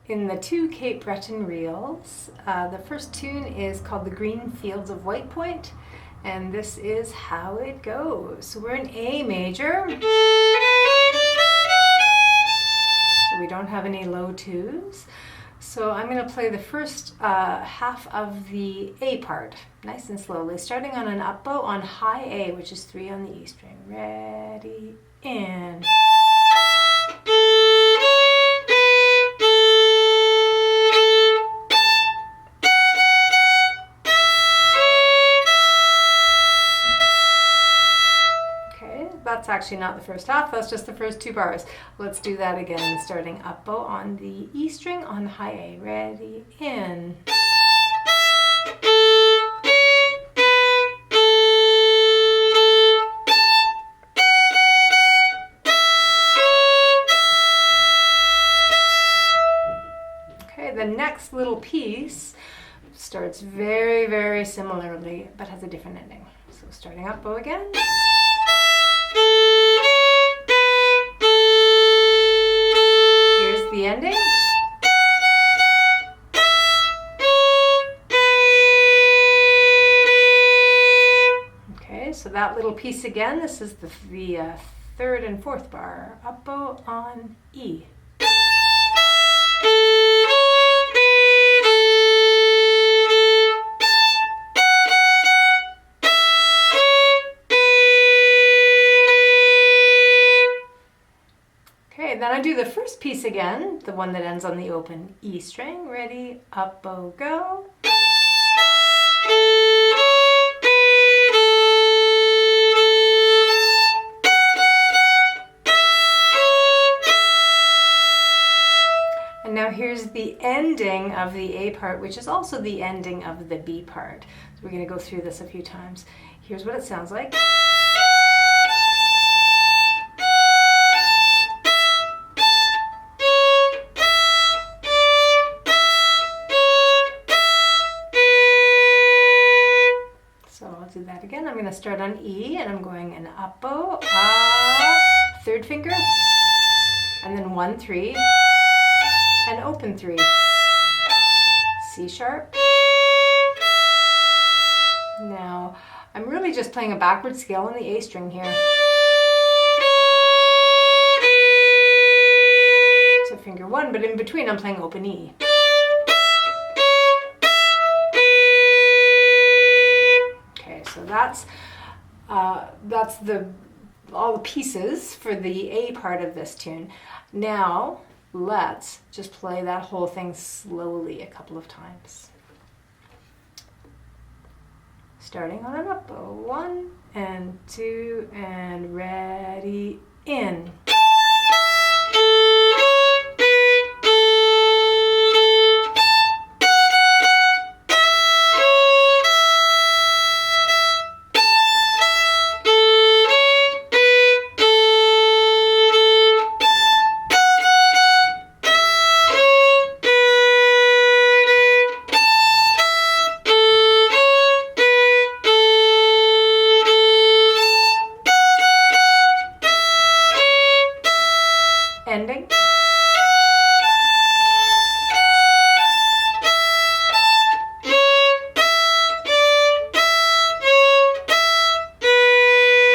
in the two Cape Breton reels. The first tune is called The Green Fields of White Point, and this is how it goes. So we're in A major, so we don't have any low twos. So I'm going to play the first half of the A part, nice and slowly, starting on an up bow on high A, which is 3 on the E string. Ready, in. That's actually not the first half, that's just the first 2 bars. Let's do that again, starting up bow on the E string on high A. Ready, in. Okay, the next little piece starts very, very similarly, but has a different ending. So starting up bow again. The ending. Okay, so that little piece again, this is the 3rd and 4th bar, up bow on E. Then I do the first piece again, the one that ends on the open E string. Ready, up bow, go. And now here's the ending of the A part, which is also the ending of the B part. So we're going to go through this a few times. Here's what it sounds like. Do that again. I'm going to start on E and I'm going an up bow, up, 3rd finger, and then 1, 3, and open 3, C sharp. Now I'm really just playing a backward scale on the A string here. To finger 1, but in between I'm playing open E. So that's all the pieces for the A part of this tune. Now let's just play that whole thing slowly a couple of times. Starting on an up bow, 1 and 2 and ready, in. Ending.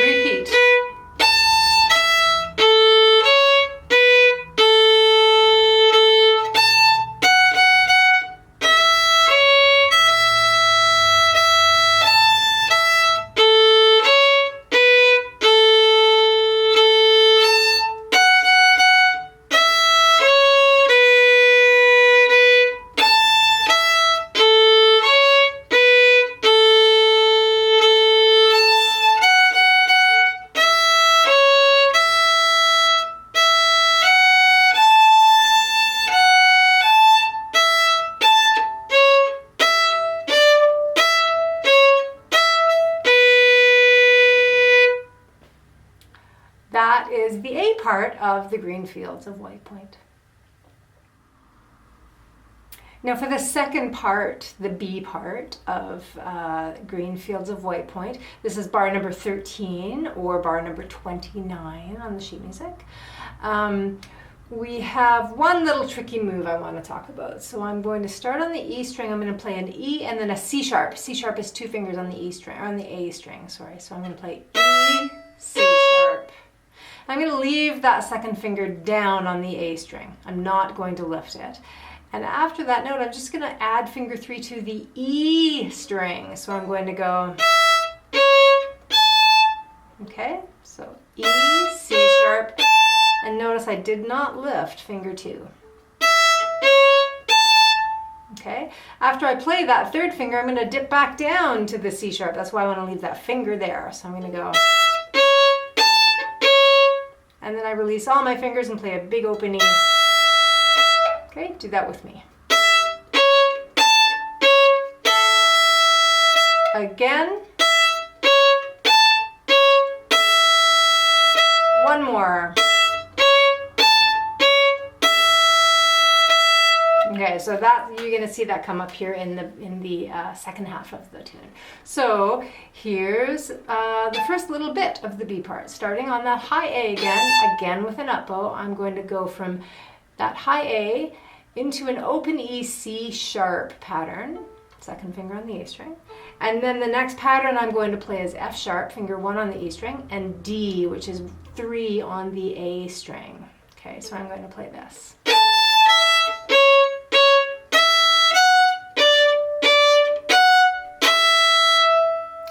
Repeat. That is the A part of the Green Fields of White Point. Now for the second part, the B part of Green Fields of White Point, this is bar number 13 or bar number 29 on the sheet music. we have one little tricky move I want to talk about. So I'm going to start on the E string. I'm going to play an E and then a C sharp. C sharp is 2 fingers on the E string, or on the A string, sorry. So I'm going to play E, C sharp. I'm going to leave that second finger down on the A string. I'm not going to lift it. And after that note, I'm just going to add finger 3 to the E string. So I'm going to go, okay, so E, C sharp, and notice I did not lift finger 2. Okay, after I play that third finger, I'm going to dip back down to the C sharp. That's why I want to leave that finger there. So I'm going to go, and then I release all my fingers and play a big open E. Okay, do that with me. Again. One more. Okay, so that you're going to see that come up here in the second half of the tune. So here's the first little bit of the B part. Starting on that high A again with an up bow, I'm going to go from that high A into an open E, C sharp pattern, second finger on the A string. And then the next pattern I'm going to play is F sharp, finger 1 on the E string, and D, which is 3 on the A string. Okay, so I'm going to play this.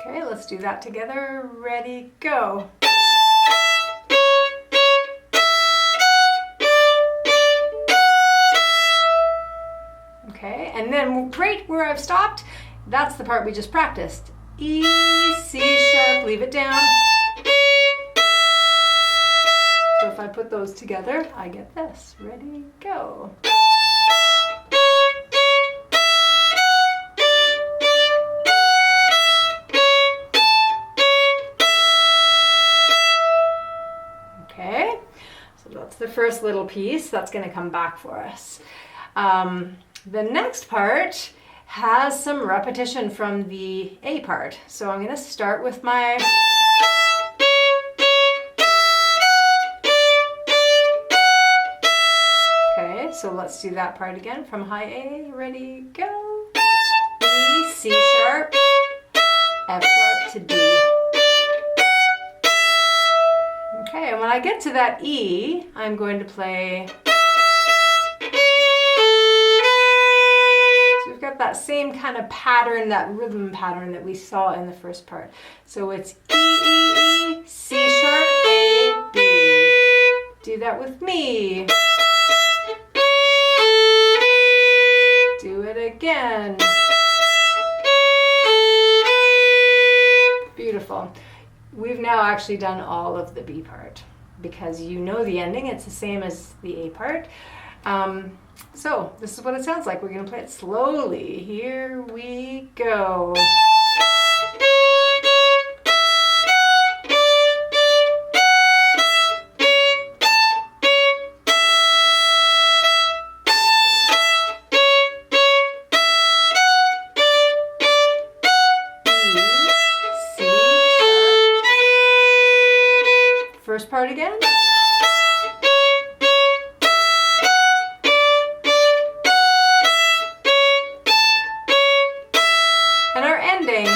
Okay, let's do that together. Ready, go. Okay, and then right where I've stopped, that's the part we just practiced. E, C sharp, leave it down. So if I put those together, I get this. Ready, go. Okay, so that's the first little piece. That's going to come back for us. The next part has some repetition from the A part. So I'm going to start with my okay, so let's do that part again from high A. Ready, go. E, C sharp, F sharp to D. Okay, and when I get to that E, I'm going to play. We've got that same kind of pattern, that rhythm pattern that we saw in the first part. So it's E, E, E, C sharp, A, B. Do that with me. Do it again. Beautiful. We've now actually done all of the B part because you know the ending. It's the same as the A part. So this is what it sounds like. We're going to play it slowly. Here we go. First part again. And our ending.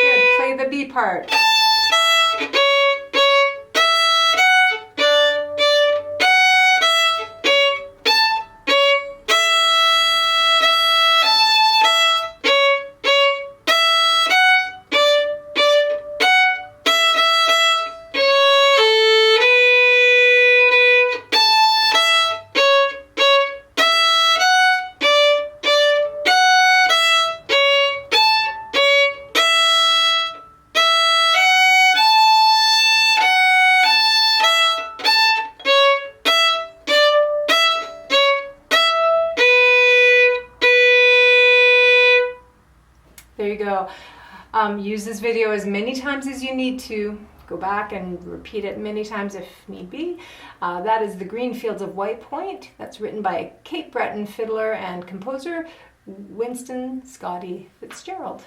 Good. Play the B part. There you go. Use this video as many times as you need to. go back and repeat it many times if need be. That is the Green Fields of White Point. That's written by Cape Breton fiddler and composer Winston Scotty Fitzgerald.